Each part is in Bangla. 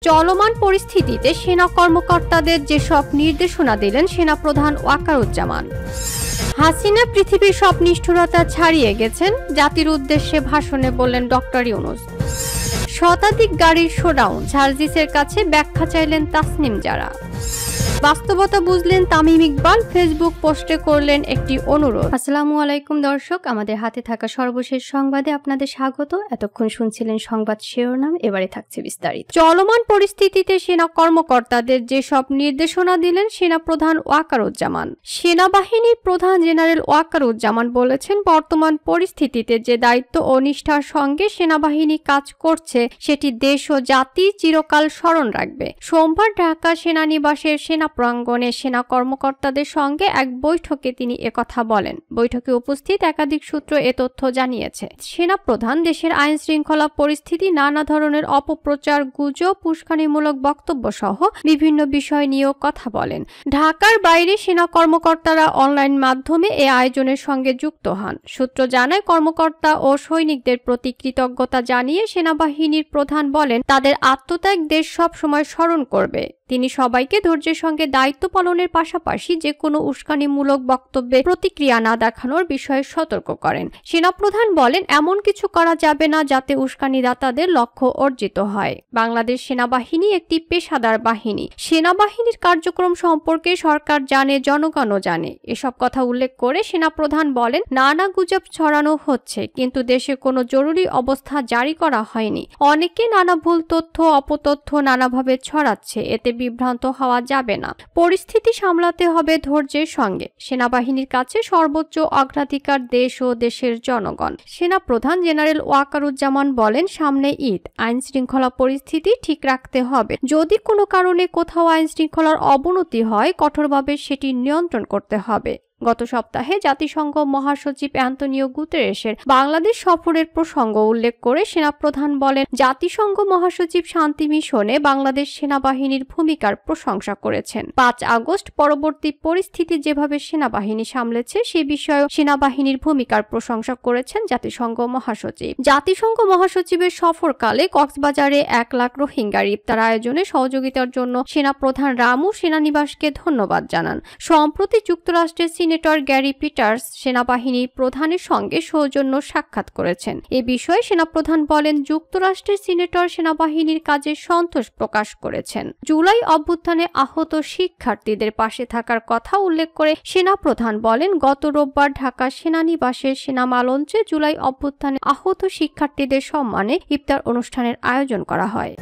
চলমান পরিস্থিতিতে সেনা কর্মকর্তাদের যেসব নির্দেশনা দিলেন সেনাপ্রধান ওয়াকারুজ্জামান। হাসিনা পৃথিবীর সব নিষ্ঠুরতা ছাড়িয়ে গেছেন, জাতির উদ্দেশ্যে ভাষণে বললেন ডক্টর ইউনূস। শতাধিক গাড়ির শোডাউন, সার্জিসের কাছে ব্যাখ্যা চাইলেন তাসনিম জারা। বাস্তবতা বুঝলেন তামিম ইকবাল, ফেসবুক পোস্টে করলেন একটি অনুরোধ। আসসালামু আলাইকুম দর্শক, আমাদের হাতে থাকা সর্বশেষ সংবাদে আপনাদের স্বাগত। এতক্ষণ শুনছিলেন সংবাদ শিরোনাম, এবারে থাকছে বিস্তারিত। চলমান পরিস্থিতিতে সেনা কর্মকর্তাদের যেসব নির্দেশনা দিলেন সেনাপ্রধান ওয়াকারুজ্জামান। সেনাবাহিনীর প্রধান জেনারেল ওয়াকারুজ্জামান বলেছেন, বর্তমান পরিস্থিতিতে যে দায়িত্ব ও নিষ্ঠার সঙ্গে সেনাবাহিনী কাজ করছে সেটি দেশ ও জাতি চিরকাল স্মরণ রাখবে। সোমবার ঢাকা সেনানিবাসের সেনা প্রাঙ্গণে সেনা কর্মকর্তাদের সঙ্গে এক বৈঠকে তিনি একথা বলেন। বৈঠকে উপস্থিত একাধিক সূত্র এ তথ্য জানিয়েছে। সেনাপ্রধান দেশের আইন শৃঙ্খলা পরিস্থিতি, নানা ধরনের অপপ্রচার, গুজব, উস্কানিমূলক বক্তব্য সহ বিভিন্ন বিষয় নিয়েও কথা বলেন। ঢাকার বাইরে সেনা কর্মকর্তারা অনলাইন মাধ্যমে এ আয়োজনের সঙ্গে যুক্ত হন। সূত্র জানায়, কর্মকর্তা ও সৈনিকদের প্রতি কৃতজ্ঞতা জানিয়ে সেনাবাহিনীর প্রধান বলেন, তাদের আত্মত্যাগ দেশ সব সময় স্মরণ করবে। তিনি সবাইকে ধৈর্যের সঙ্গে দায়িত্ব পালনের পাশাপাশি যে কোনো উস্কানিমূলক বক্তব্যে প্রতিক্রিয়া না দেখানোর বিষয়ে সতর্ক করেন। সেনাপ্রধান বলেন, এমন কিছু করা যাবে না যাতে উস্কানিদাতাদের লক্ষ্য অর্জিত হয়। বাংলাদেশ সেনাবাহিনী একটি পেশাদার বাহিনী। সেনাবাহিনীর কার্যক্রম সম্পর্কে সরকার জানে, জনগণও জানে। এসব কথা উল্লেখ করে সেনাপ্রধান বলেন, নানা গুজব ছড়ানো হচ্ছে, কিন্তু দেশে কোনো জরুরি অবস্থা জারি করা হয়নি। অনেকে নানা ভুল তথ্য, অপতথ্য নানাভাবে ছড়াচ্ছে, এতে বিভ্রান্ত হওয়া যাবে না। পরিস্থিতি সামলাতে হবে ধৈর্যের সঙ্গে। সেনাবাহিনীর কাছে সর্বোচ্চ অগ্রাধিকার দেশ ও দেশের জনগণ। সেনাপ্রধান জেনারেল ওয়াকারুজ্জামান বলেন, সামনে ঈদ, আইন শৃঙ্খলা পরিস্থিতি ঠিক রাখতে হবে। যদি কোনো কারণে কোথাও আইন শৃঙ্খলার অবনতি হয়, কঠোরভাবে সেটি নিয়ন্ত্রণ করতে হবে। গত সপ্তাহে জাতিসংঘ মহাসচিব অ্যান্তোনিও গুতেরেসের বাংলাদেশ সফরের প্রসঙ্গ উল্লেখ করে সেনাপ্রধান বলেন, জাতিসংঘ মহাসচিব শান্তি মিশনে বাংলাদেশ সেনাবাহিনীর ভূমিকার প্রশংসা করেছেন। 5 আগস্ট পরবর্তী পরিস্থিতি যেভাবে সেনাবাহিনী সামলেছে সে বিষয়ে সেনাবাহিনীর ভূমিকার প্রশংসা করেছেন জাতিসংঘ মহাসচিব। জাতিসংঘ মহাসচিবের সফরকালে কক্সবাজারে 1 লাখ রোহিঙ্গার ইফতার আয়োজনে সহযোগিতার জন্য সেনাপ্রধান রামু সেনানিবাসকে ধন্যবাদ জানান। সম্প্রতি যুক্তরাষ্ট্রের সিনেটর গ্যারি পিটার্স সেনাবাহিনীর প্রধানের সঙ্গে সৌজন্য সাক্ষাৎ করেছেন। এ বিষয়ে সেনাপ্রধান বলেন, যুক্তরাষ্ট্রের সিনেটর সেনাবাহিনীর কাজে সন্তোষ প্রকাশ করেছেন। জুলাই অভ্যুত্থানে আহত শিক্ষার্থীদের পাশে থাকার কথা উল্লেখ করে সেনাপ্রধান বলেন, গত রোববার ঢাকা সেনানিবাসের সেনামালঞ্চে জুলাই অভ্যুত্থানে আহত শিক্ষার্থীদের সম্মানে ইফতার অনুষ্ঠানের আয়োজন করা হয়।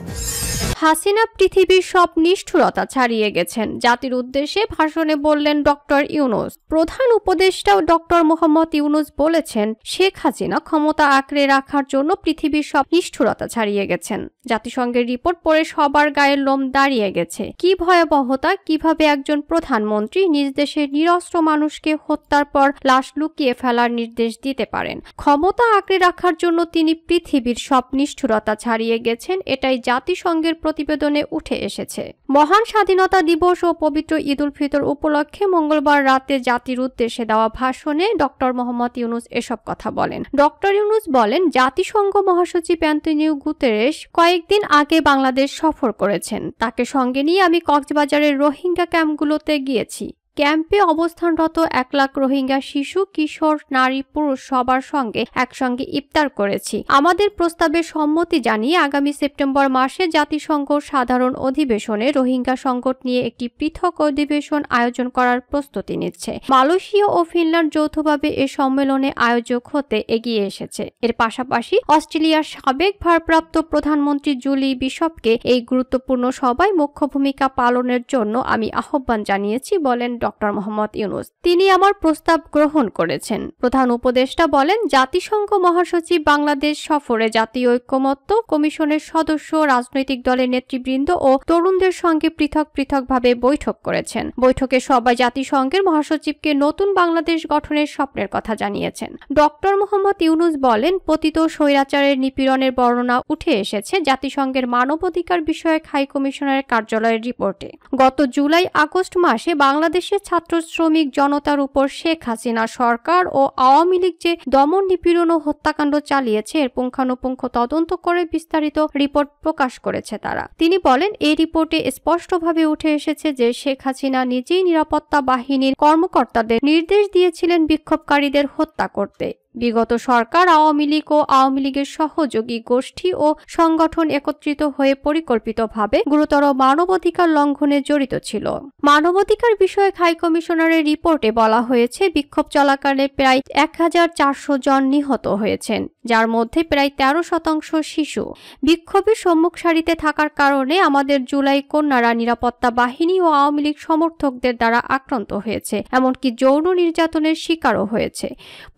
হাসিনা পৃথিবীর সব নিষ্ঠুরতা ছাড়িয়ে গেছেন, জাতির উদ্দেশ্যে ভাষণে বললেন ডক্টর ইউনূস। প্রধান উপদেষ্টা ডক্টর মোহাম্মদ ইউনূস বলেছেন, শেখ হাসিনা ক্ষমতা আঁকড়ে রাখার জন্য পৃথিবীর সব নিষ্ঠুরতা ছাড়িয়ে গেছেন। জাতিসংঘের রিপোর্ট পড়ে সবার গায়ের লোম দাঁড়িয়ে গেছে। কি ভয়াবহতা, কিভাবে একজন প্রধানমন্ত্রী নিজ দেশের নিরস্ত্র মানুষকে হত্যার পর লাশ লুকিয়ে ফেলার নির্দেশ দিতে পারেন। ক্ষমতা আঁকড়ে রাখার জন্য তিনি পৃথিবীর সব নিষ্ঠুরতা ছাড়িয়ে গেছেন, এটাই জাতিসংঘের প্রতিবেদনে উঠে এসেছে। মহান স্বাধীনতা দিবস ও পবিত্র ঈদ উল ফিতর উপলক্ষে মঙ্গলবার রাতে জাতির উদ্দেশ্যে দেওয়া ভাষণে ডক্টর মোহাম্মদ ইউনূস এসব কথা বলেন। ডক্টর ইউনূস বলেন, জাতিসংঘ মহাসচিব অ্যান্তোনিও গুতেরেস কয়েকদিন আগে বাংলাদেশ সফর করেছেন। তাকে সঙ্গে নিয়ে আমি কক্সবাজারের রোহিঙ্গা ক্যাম্পগুলোতে গিয়েছি। ক্যাম্পে অবস্থানরত 1 লাখ রোহিঙ্গা শিশু, কিশোর, নারী, পুরুষ সবার সঙ্গে একসঙ্গে ইফতার করেছি। আমাদের প্রস্তাবে সম্মতি জানিয়ে আগামী সেপ্টেম্বর মাসে জাতিসংঘ সাধারণ অধিবেশনে রোহিঙ্গা সংকট নিয়ে একটি পৃথক অধিবেশন আয়োজন করার প্রস্তুতি নিচ্ছে। মালয়েশিয়া ও ফিনল্যান্ড যৌথভাবে এ সম্মেলনে আয়োজক হতে এগিয়ে এসেছে। এর পাশাপাশি অস্ট্রেলিয়ার সাবেক ভারপ্রাপ্ত প্রধানমন্ত্রী জুলি বিশপকে এই গুরুত্বপূর্ণ সভায় মুখ্য ভূমিকা পালনের জন্য আমি আহ্বান জানিয়েছি বলেন ডক্টর মোহাম্মদ ইউনূস। তিনি আমার প্রস্তাব গ্রহণ করেছেন। প্রধান উপদেষ্টা বলেন, জাতিসংঘ মহাসচিব বাংলাদেশ সফরে জাতীয় ঐক্যমত্য কমিশনের সদস্য, রাজনৈতিক দলের নেতৃবৃন্দ ও তরুণদের সঙ্গে পৃথকভাবে বৈঠক করেছেন। বৈঠকে সবাই জাতিসংঘের মহাসচিবকে নতুন বাংলাদেশ গঠনের স্বপ্নের কথা জানিয়েছেন। ডক্টর মোহাম্মদ ইউনূস বলেন, পতিত স্বৈরাচারের নিপীড়নের বর্ণনা উঠে এসেছে জাতিসংঘের মানবাধিকার বিষয়ক হাই কমিশনারের কার্যালয়ের রিপোর্টে। গত জুলাই আগস্ট মাসে বাংলাদেশে বাংলাদেশের ছাত্র শ্রমিক জনতার উপর শেখ হাসিনা সরকার ও আওয়ামী লীগ যে দমন নিপীড়ন ও হত্যাকাণ্ড চালিয়েছে এর পুঙ্খানুপুঙ্খ তদন্ত করে বিস্তারিত রিপোর্ট প্রকাশ করেছে তারা। তিনি বলেন, এই রিপোর্টে স্পষ্টভাবে উঠে এসেছে যে শেখ হাসিনা নিজেই নিরাপত্তা বাহিনীর কর্মকর্তাদের নির্দেশ দিয়েছিলেন বিক্ষোভকারীদের হত্যা করতে। বিগত সরকার আওয়ামী লীগ ও আওয়ামী লীগের সহযোগী গোষ্ঠী ও সংগঠন একত্রিত হয়ে পরিকল্পিতভাবে গুরুতর মানবাধিকার লঙ্ঘনে জড়িত ছিল। মানবাধিকার বিষয়ক হাই কমিশনারের রিপোর্টে বলা হয়েছে, বিক্ষোভ চলাকালে প্রায় 1400 জন নিহত হয়েছেন, যার মধ্যে প্রায় 13% শিশু। বিক্ষোভের সম্মুখ সারিতে থাকার কারণে আমাদের জুলাই কন্যারা নিরাপত্তা বাহিনী ও আওয়ামী লীগ সমর্থকদের দ্বারা আক্রান্ত হয়েছে, এমনকি যৌন নির্যাতনের শিকারও হয়েছে।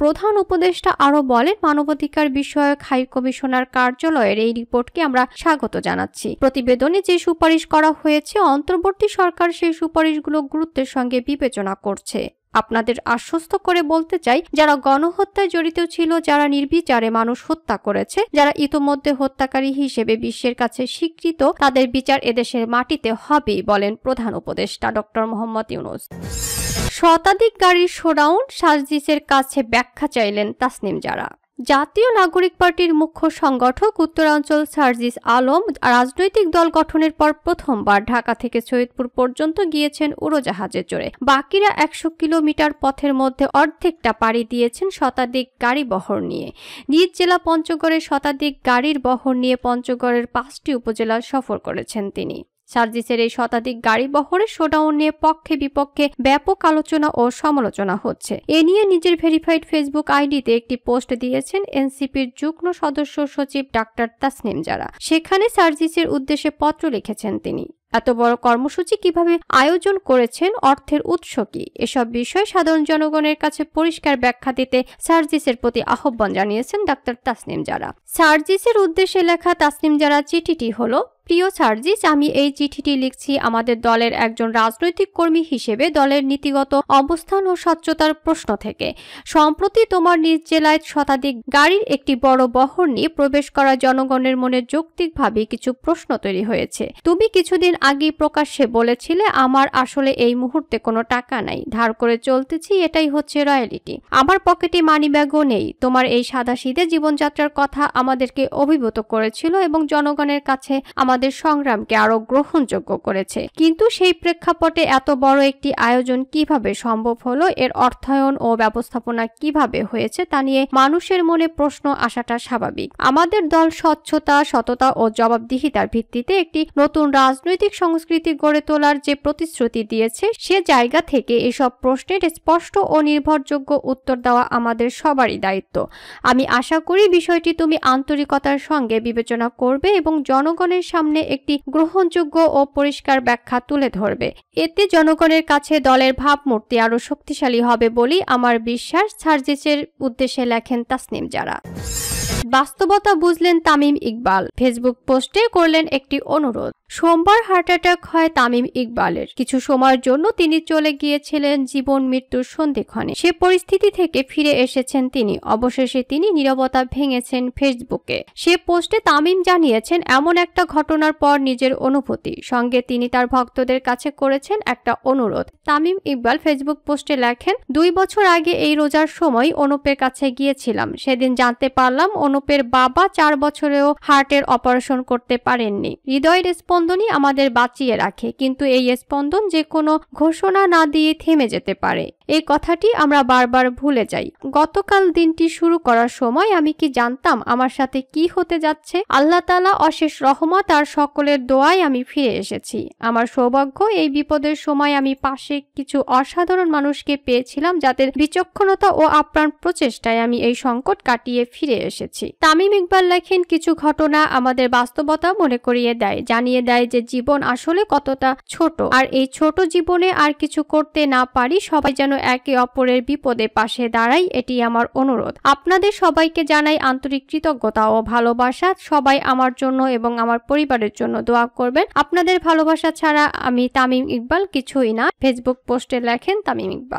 প্রধান উপদেষ্টা আরো বলেন, মানবাধিকার বিষয়ক হাই কমিশনার কার্যালয়ের এই রিপোর্টকে আমরা স্বাগত জানাচ্ছি। প্রতিবেদনে যে সুপারিশ করা হয়েছে, অন্তর্বর্তী সরকার সেই সুপারিশগুলো গুরুত্বের সঙ্গে বিবেচনা করছে। আপনাদের আশ্বস্ত করে বলতে চাই, যারা গণহত্যায় জড়িত ছিল, যারা নির্বিচারে মানুষ হত্যা করেছে, যারা ইতোমধ্যে হত্যাকারী হিসেবে বিশ্বের কাছে স্বীকৃত, তাদের বিচার এদেশের মাটিতে হবেই, বলেন প্রধান উপদেষ্টা ডক্টর মোহাম্মদ ইউনূস। শতাধিক গাড়ির শোডাউন, সার্জিসের কাছে ব্যাখ্যা চাইলেন তাসনিম জারা। জাতীয় নাগরিক পার্টির মুখ্য সংগঠক উত্তরাঞ্চল সার্জিস আলম রাজনৈতিক দল গঠনের পর প্রথমবার ঢাকা থেকে সৈয়দপুর পর্যন্ত গিয়েছেন উড়োজাহাজে চড়ে। বাকিরা 100 কিলোমিটার পথের মধ্যে অর্ধেকটা পাড়ি দিয়েছেন শতাধিক গাড়ি বহর নিয়ে। নিজ জেলা পঞ্চগড়ের শতাধিক গাড়ির বহর নিয়ে পঞ্চগড়ের 5টি উপজেলা সফর করেছেন তিনি। সার্জিসের এই শতাধিক গাড়ি বহরের শোডাউন নিয়ে পক্ষে বিপক্ষে ব্যাপক আলোচনা ও সমালোচনা হচ্ছে। এ নিয়ে নিজের ভেরিফাইড ফেসবুক আইডিতে একটি পোস্ট দিয়েছেন এনসিপির যুগ্ম সদস্য সচিব ডাক্তার তাসনিম জারা। সেখানে সার্জিসের উদ্দেশ্যে পত্র লিখেছেন তিনি। এত বড় কর্মসূচি কিভাবে আয়োজন করেছেন, অর্থের উৎস কি, এসব বিষয়ে সাধারণ জনগণের কাছে পরিষ্কার ব্যাখ্যা দিতে সার্জিসের প্রতি আহ্বান জানিয়েছেন ডাক্তার তাসনিম জারা। সার্জিসের উদ্দেশ্যে লেখা তাসনিম জারা চিঠিটি হলো, প্রিয় সার্জিস, আমি এই চিঠিটি লিখছি আমাদের দলের একজন রাজনৈতিক কর্মী হিসেবে দলের নীতিগত অবস্থান ও স্বচ্ছতার প্রশ্ন থেকে। সম্প্রতি তোমার নিজ জেলায় শতাধিক গাড়ির একটি বড় বহর নিয়ে প্রবেশ করা জনগণের মনে যৌক্তিকভাবে কিছু প্রশ্ন তৈরি হয়েছে। তুমি কিছুদিন আগেই প্রকাশ্যে বলেছিলে, আমার আসলে এই মুহূর্তে কোনো টাকা নাই, ধার করে চলতেছি, এটাই হচ্ছে রয়্যালিটি। আমার পকেটে মানিব্যাগও নেই। তোমার এই সাদাসিধে জীবনযাত্রার কথা আমাদেরকে অভিভূত করেছিল এবং জনগণের কাছে আমাদের সংগ্রামকে আরো গ্রহণযোগ্য করেছে। কিন্তু সেই প্রেক্ষাপটে এত বড় একটি আয়োজন কিভাবে সম্ভব হলো, এর অর্থায়ন ও ব্যবস্থাপনা কিভাবে হয়েছে তা নিয়ে মানুষের মনে প্রশ্ন আসাটা স্বাভাবিক। আমাদের দল স্বচ্ছতা, সততা ও জবাবদিহিতার ভিত্তিতে একটি নতুন রাজনৈতিক সংস্কৃতি গড়ে তোলার যে প্রতিশ্রুতি দিয়েছে, সে জায়গা থেকে এসব প্রশ্নের স্পষ্ট ও নির্ভরযোগ্য উত্তর দেওয়া আমাদের সবারই দায়িত্ব। আমি আশা করি বিষয়টি তুমি আন্তরিকতার সঙ্গে বিবেচনা করবে এবং জনগণের সামনে একটি গ্রহণযোগ্য ও পরিষ্কার ব্যাখ্যা তুলে ধরবে। এতে জনগণের কাছে দলের ভাবমূর্তি আরো শক্তিশালী হবে বলেই আমার বিশ্বাস, সার্জিসের উদ্দেশ্যে লেখেন তাসনিম জারা। বাস্তবতা বুঝলেন তামিম ইকবাল, ফেসবুক পোস্টে করলেন একটি অনুরোধ। সোমবার হার্ট অ্যাটাক হয় তামিম ইকবালের। কিছু সময়ের জন্য তিনি চলে গিয়েছিলেন জীবন মৃত্যুর সন্ধিক্ষণে। সে পরিস্থিতি থেকে ফিরে এসেছেন তিনি। অবশেষে তিনি নীরবতা ভেঙেছেন ফেসবুকে। সে পোস্টে তামিম জানিয়েছেন এমন একটা ঘটনার পর নিজের অনুভূতি, সঙ্গে তিনি তার ভক্তদের কাছে করেছেন একটা অনুরোধ। তামিম ইকবাল ফেসবুক পোস্টে লেখেন, 2 বছর আগে এই রোজার সময় অনুপের কাছে গিয়েছিলাম। সেদিন জানতে পারলাম অনুপের বাবা 4 বছরেও হার্টের অপারেশন করতে পারেননি। হৃদয়ের স্পন্দনই আমাদের বাঁচিয়ে রাখে, কিন্তু এই স্পন্দন যে কোনো ঘোষণা না দিয়ে থেমে যেতে পারে। এই কথাটি আমরা বারবার ভুলে যাই। গতকাল দিনটি শুরু করার সময় আমি কি জানতাম আমার সাথে কি হতে যাচ্ছে? আল্লাহ তাআলা অশেষ রহমত আর সকলের দোয়ায় আমি ফিরে এসেছি। আমার সৌভাগ্য, এই বিপদের সময় আমি পাশে কিছু অসাধারণ মানুষকে পেয়েছিলাম, যাদের বিচক্ষণতা ও আপ্রাণ প্রচেষ্টায় আমি এই সংকট কাটিয়ে ফিরে এসেছি। তামিম ইকবাল লেখেন, কিছু ঘটনা আমাদের বাস্তবতা মনে করিয়ে দেয়, জানিয়ে দেয় যে জীবন আসলে কতটা ছোট, আর এই ছোট জীবনে আর কিছু করতে না পারি, সবাই যেন একে অপরের বিপদে পাশে দাঁড়াই, এটি আমার অনুরোধ। আপনাদের সবাইকে জানাই আন্তরিক কৃতজ্ঞতা ও ভালোবাসা। সবাই আমার জন্য এবং আমার পরিবারের জন্য দোয়া করবেন। আপনাদের ভালোবাসা ছাড়া আমি তামিম ইকবাল কিছুই না, ফেসবুক পোস্টে লেখেন তামিম ইকবাল।